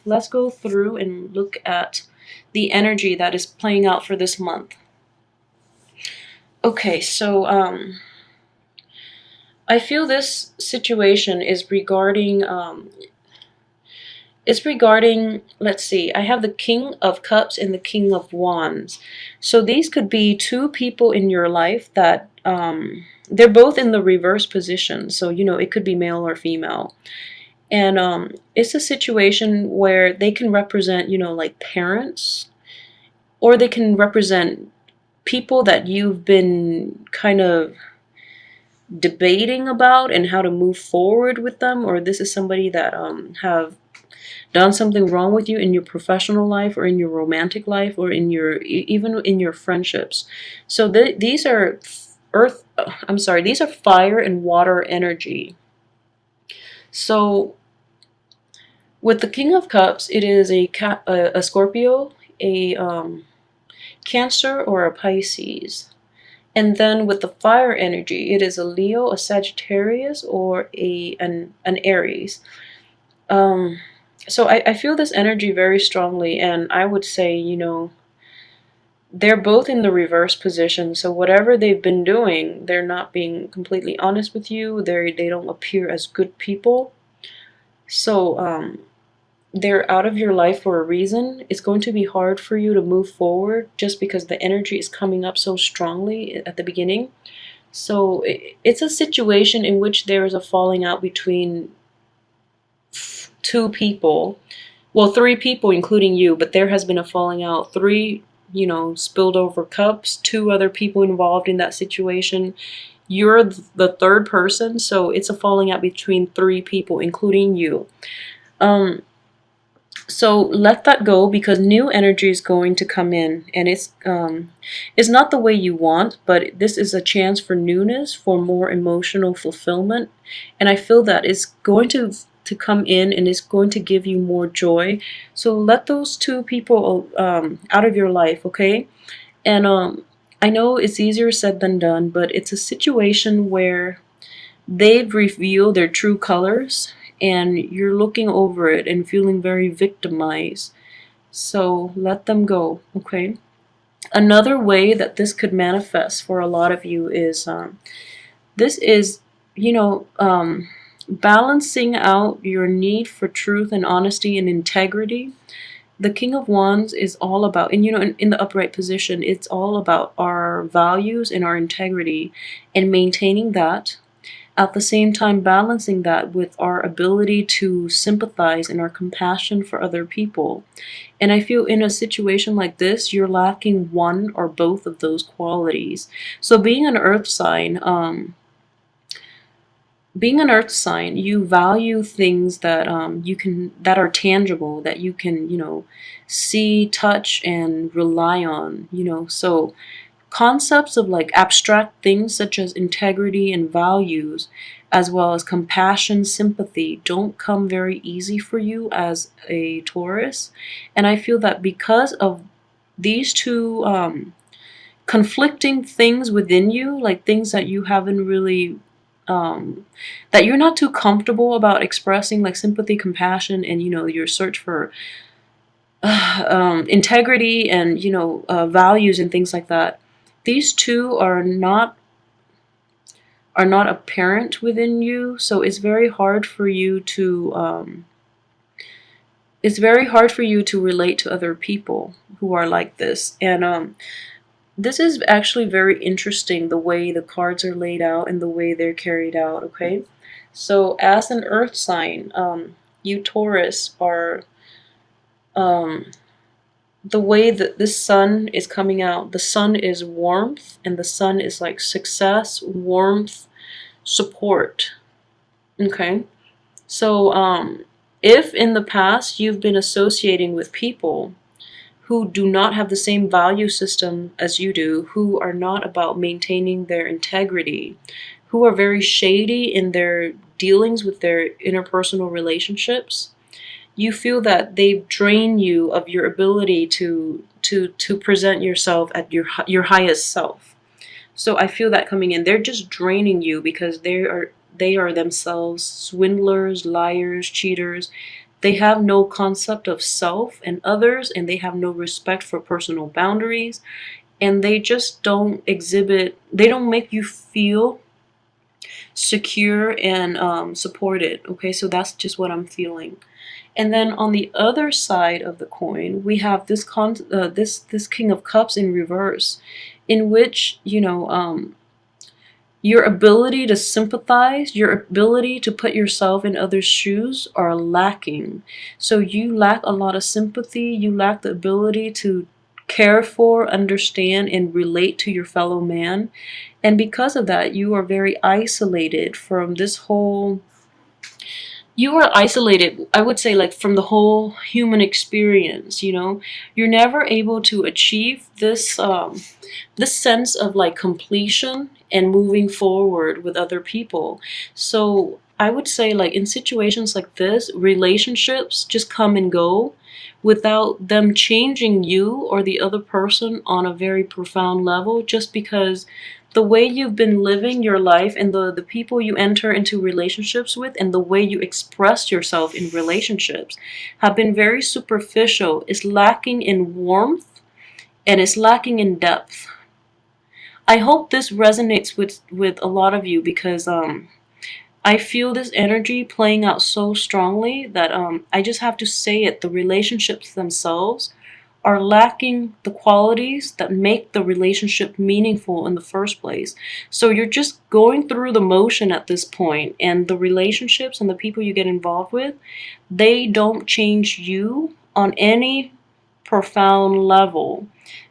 let's go through and look at the energy that is playing out for this month. Okay, so I feel this situation is regarding let's see, I have the King of Cups and the King of Wands. So these could be two people in your life that they're both in the reverse position. So, it could be male or female. And it's a situation where they can represent, like parents, or they can represent people that you've been kind of debating about and how to move forward with them, or this is somebody that have done something wrong with you in your professional life or in your romantic life or in your even in your friendships. So these are these are fire and water energy. So with the King of Cups, it is a Scorpio, a Cancer, or a Pisces. And then with the fire energy, it is a Leo, a Sagittarius, or an Aries. So I feel this energy very strongly, and I would say, they're both in the reverse position. So whatever they've been doing, they're not being completely honest with you. They don't appear as good people. So they're out of your life for a reason. It's going to be hard for you to move forward just because the energy is coming up so strongly at the beginning. So it's a situation in which there is a falling out between two people. Well, three people, including you, but there has been a falling out. Three, spilled over cups, two other people involved in that situation. You're the third person, so it's a falling out between three people, including you. So let that go, because new energy is going to come in, and it's not the way you want, but this is a chance for newness, for more emotional fulfillment, and I feel that it's going to come in and it's going to give you more joy. So let those two people out of your life, okay? And I know it's easier said than done, but it's a situation where they've revealed their true colors, and you're looking over it and feeling very victimized. So let them go, okay? Another way that this could manifest for a lot of you is this is, balancing out your need for truth and honesty and integrity. The King of Wands is all about, and in the upright position, it's all about our values and our integrity and maintaining that. At the same time, balancing that with our ability to sympathize and our compassion for other people. And I feel in a situation like this, you're lacking one or both of those qualities. So being an earth sign, you value things that that are tangible, that you can, see, touch, and rely on. So concepts of like abstract things such as integrity and values, as well as compassion, sympathy, don't come very easy for you as a Taurus. And I feel that because of these two conflicting things within you, like things that you haven't really that you're not too comfortable about expressing, like sympathy, compassion, and your search for integrity and values and things like that. These two are not apparent within you, so it's very hard for you to relate to other people who are like this. And this is actually very interesting, the way the cards are laid out and the way they're carried out, okay? So as an earth sign, you Taurus are the way that this sun is coming out. The sun is warmth, and the sun is like success, warmth, support. Okay? So if in the past you've been associating with people who do not have the same value system as you do, who are not about maintaining their integrity, who are very shady in their dealings with their interpersonal relationships, you feel that they've drained you of your ability to present yourself at your highest self. So I feel that coming in, they're just draining you because they are themselves swindlers, liars, cheaters. They have no concept of self and others, and they have no respect for personal boundaries, and they just don't exhibit, they don't make you feel secure and supported. Okay, so that's just what I'm feeling. And then on the other side of the coin, we have this King of Cups in reverse, in which, your ability to sympathize, your ability to put yourself in others' shoes are lacking. So you lack a lot of sympathy, you lack the ability to care for, understand, and relate to your fellow man. And because of that, you are very isolated from this whole, you are isolated, I would say, like from the whole human experience. You're never able to achieve this sense of like completion and moving forward with other people. So I would say, like, in situations like this, relationships just come and go without them changing you or the other person on a very profound level, just because the way you've been living your life and the people you enter into relationships with and the way you express yourself in relationships have been very superficial. It's lacking in warmth and it's lacking in depth. I hope this resonates with a lot of you, because I feel this energy playing out so strongly that I just have to say it. The relationships themselves are lacking the qualities that make the relationship meaningful in the first place. So you're just going through the motion at this point, and the relationships and the people you get involved with, they don't change you on any profound level.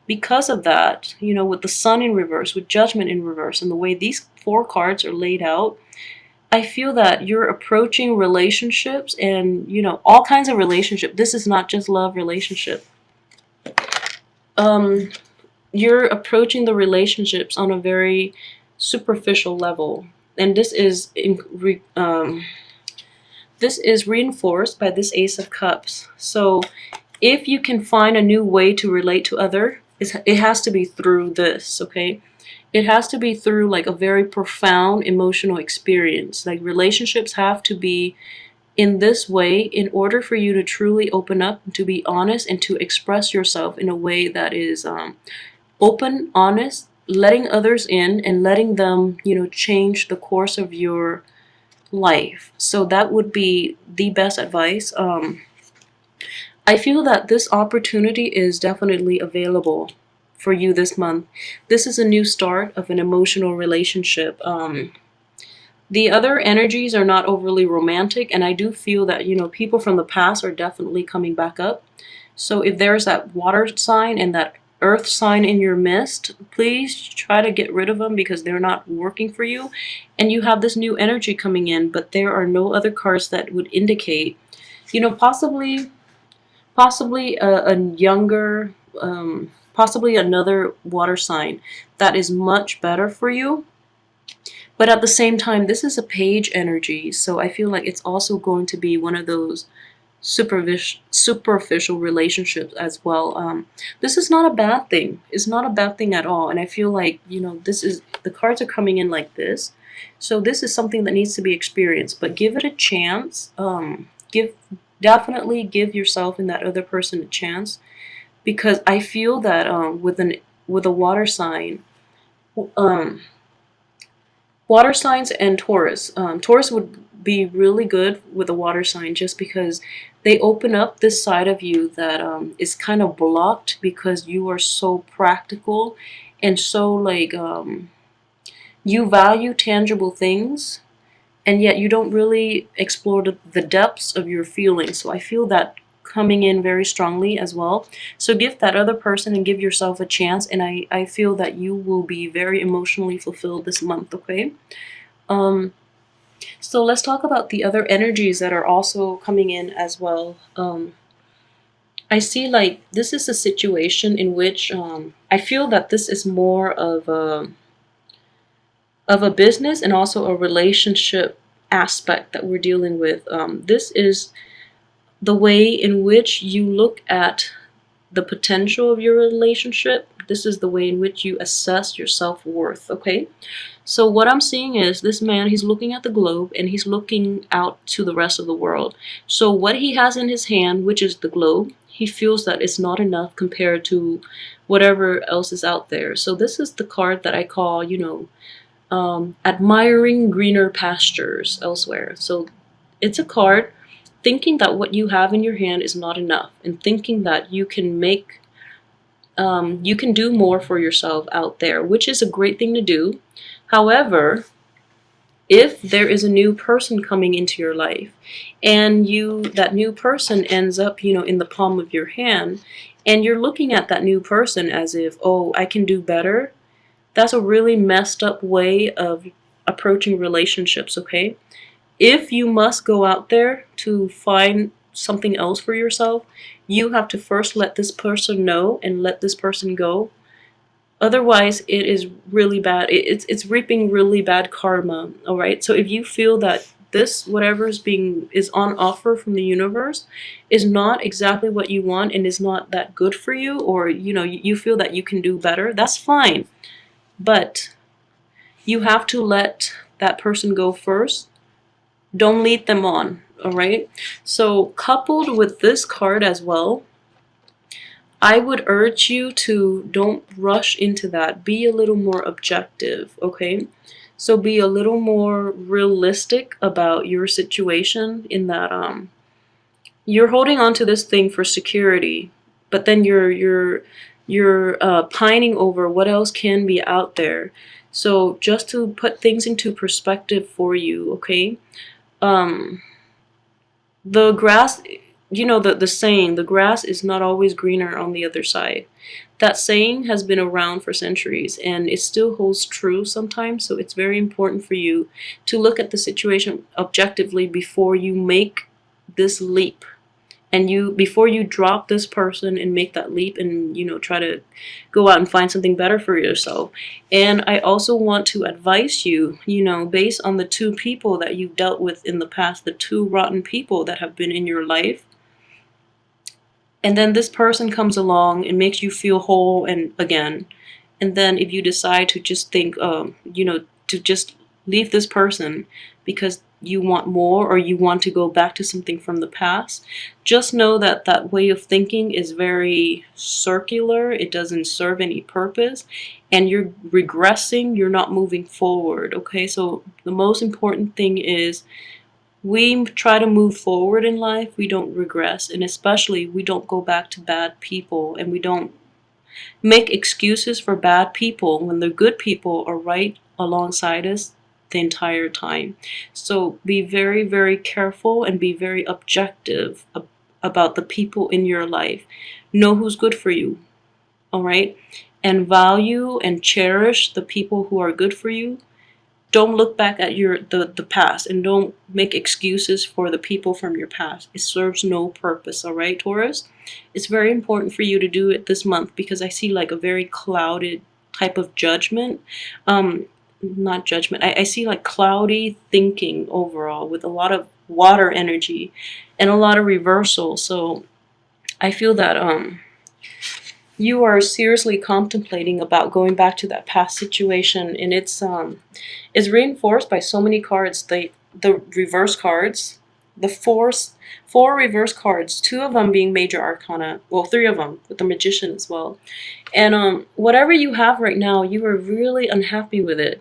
Because of that, with the Sun in reverse, with Judgment in reverse, and the way these 4 cards are laid out, I feel that you're approaching relationships and, all kinds of relationship. This is not just love relationship. You're approaching the relationships on a very superficial level, and this is reinforced by this Ace of Cups. So if you can find a new way to relate to other, it has to be through this. Okay, it has to be through like a very profound emotional experience. Like, relationships have to be in this way in order for you to truly open up, to be honest, and to express yourself in a way that is open, honest, letting others in and letting them, change the course of your life. So that would be the best advice. I feel that this opportunity is definitely available for you this month. This is a new start of an emotional relationship. The other energies are not overly romantic, and I do feel that, people from the past are definitely coming back up. So if there's that water sign and that earth sign in your midst, please try to get rid of them, because they're not working for you. And you have this new energy coming in, but there are no other cards that would indicate, possibly a younger, possibly another water sign that is much better for you. But at the same time, this is a page energy, so I feel like it's also going to be one of those superficial relationships as well. This is not a bad thing. It's not a bad thing at all. And I feel like, the cards are coming in like this. So this is something that needs to be experienced, but give it a chance. Definitely give yourself and that other person a chance, because I feel that with a water sign, water signs and Taurus. Taurus would be really good with a water sign, just because they open up this side of you that is kind of blocked, because you are so practical and so like you value tangible things, and yet you don't really explore the depths of your feelings. So I feel that coming in very strongly as well. So give that other person and give yourself a chance, and I feel that you will be very emotionally fulfilled this month. Okay, so let's talk about the other energies that are also coming in as well. I see like this is a situation in which I feel that this is more of a business and also a relationship aspect that we're dealing with. This is the way in which you look at the potential of your relationship, This is the way in which you assess your self-worth, okay? So what I'm seeing is this man, he's looking at the globe and he's looking out to the rest of the world. So what he has in his hand, which is the globe, he feels that it's not enough compared to whatever else is out there. So this is the card that I call, admiring greener pastures elsewhere. So it's a card thinking that what you have in your hand is not enough and thinking that you can do more for yourself out there, which is a great thing to do. However, if there is a new person coming into your life and that new person ends up, in the palm of your hand, and you're looking at that new person as if, oh, I can do better, that's a really messed up way of approaching relationships, okay? If you must go out there to find something else for yourself, you have to first let this person know and let this person go. Otherwise, it is really bad. It's reaping really bad karma, all right? So if you feel that this, whatever is on offer from the universe, is not exactly what you want and is not that good for you, or you feel that you can do better, that's fine. But you have to let that person go first. Don't lead them on, all right? So coupled with this card as well, I would urge you to don't rush into that. Be a little more objective, okay? So be a little more realistic about your situation, in that you're holding on to this thing for security, but then you're pining over what else can be out there. So just to put things into perspective for you, okay? The grass, the saying, the grass is not always greener on the other side. That saying has been around for centuries and it still holds true sometimes. So it's very important for you to look at the situation objectively before you make this leap. And before you drop this person and make that leap and, try to go out and find something better for yourself. And I also want to advise you, based on the two people that you've dealt with in the past, the two rotten people that have been in your life. And then this person comes along and makes you feel whole and again. And then if you decide to just think, to just leave this person because you want more or you want to go back to something from the past, just know that that way of thinking is very circular. It doesn't serve any purpose and you're regressing. You're not moving forward, okay? So the most important thing is we try to move forward in life. We don't regress, and especially we don't go back to bad people, and we don't make excuses for bad people when the good people are right alongside us the entire time. So be very, very careful and be very objective about the people in your life. Know who's good for you, all right? And value and cherish the people who are good for you. Don't look back at the past and don't make excuses for the people from your past. It serves no purpose, all right, Taurus? It's very important for you to do it this month because I see like a very clouded type of judgment. Not judgment. I see like cloudy thinking overall with a lot of water energy and a lot of reversal. So I feel that you are seriously contemplating about going back to that past situation, and it's reinforced by so many cards. The reverse cards, the four reverse cards, two of them being major arcana, well, three of them with the magician as well. And whatever you have right now, you are really unhappy with it.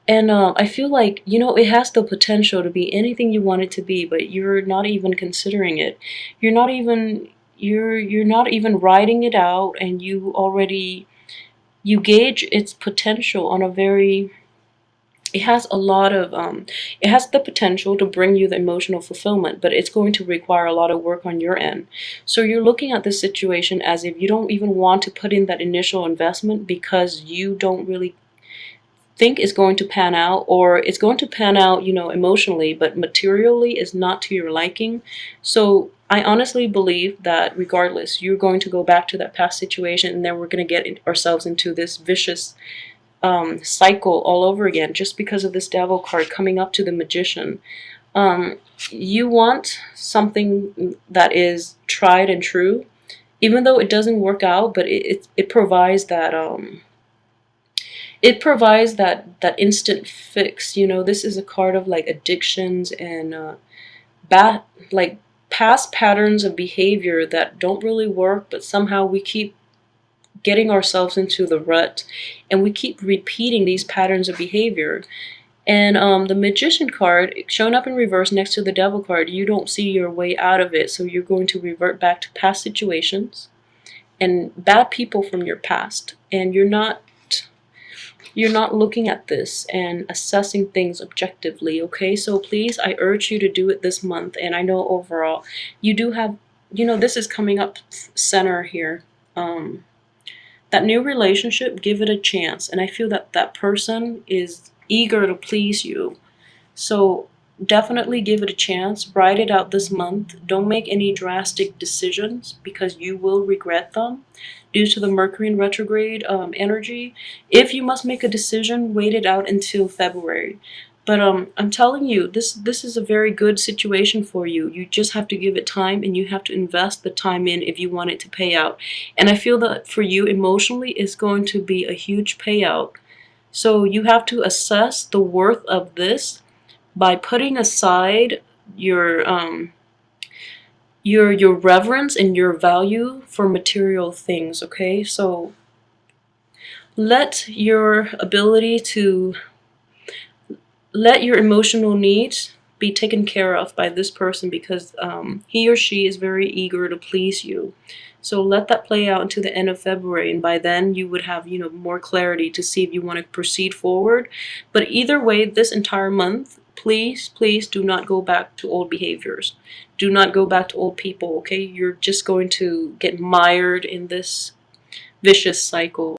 And I feel like, it has the potential to be anything you want it to be, but you're not even considering it. You're not even writing it out, and you gauge its potential on a very, it has a lot of, it has the potential to bring you the emotional fulfillment, but it's going to require a lot of work on your end. So you're looking at this situation as if you don't even want to put in that initial investment because you don't really think it's going to pan out, or it's going to pan out, emotionally, but materially is not to your liking. So I honestly believe that regardless, you're going to go back to that past situation, and then we're going to get ourselves into this vicious cycle all over again, just because of this devil card coming up to the magician. You want something that is tried and true, even though it doesn't work out, but it provides that it provides that instant fix. You know, this is a card of like addictions and bad, like past patterns of behavior that don't really work, but somehow we keep getting ourselves into the rut, and we keep repeating these patterns of behavior. And the Magician card showing up in reverse next to the Devil card, you don't see your way out of it, so you're going to revert back to past situations and bad people from your past, and you're not looking at this and assessing things objectively. Okay, so please, I urge you to do it this month. And I know overall you do have, you know, this is coming up center here. That new relationship, give it a chance, and I feel that that person is eager to please you. So definitely give it a chance. Ride it out this month. Don't make any drastic decisions because you will regret them due to the Mercury in retrograde energy. If you must make a decision, wait it out until February. But I'm telling you, this is a very good situation for you. You just have to give it time, and you have to invest the time in if you want it to pay out. And I feel that for you emotionally, it's going to be a huge payout. So you have to assess the worth of this by putting aside your reverence and your value for material things. Okay, so let your ability to let your emotional needs be taken care of by this person, because he or she is very eager to please you. So let that play out until the end of February, and by then you would have, you know, more clarity to see if you want to proceed forward. But either way, this entire month, please, please do not go back to old behaviors. Do not go back to old people, okay? You're just going to get mired in this vicious cycle.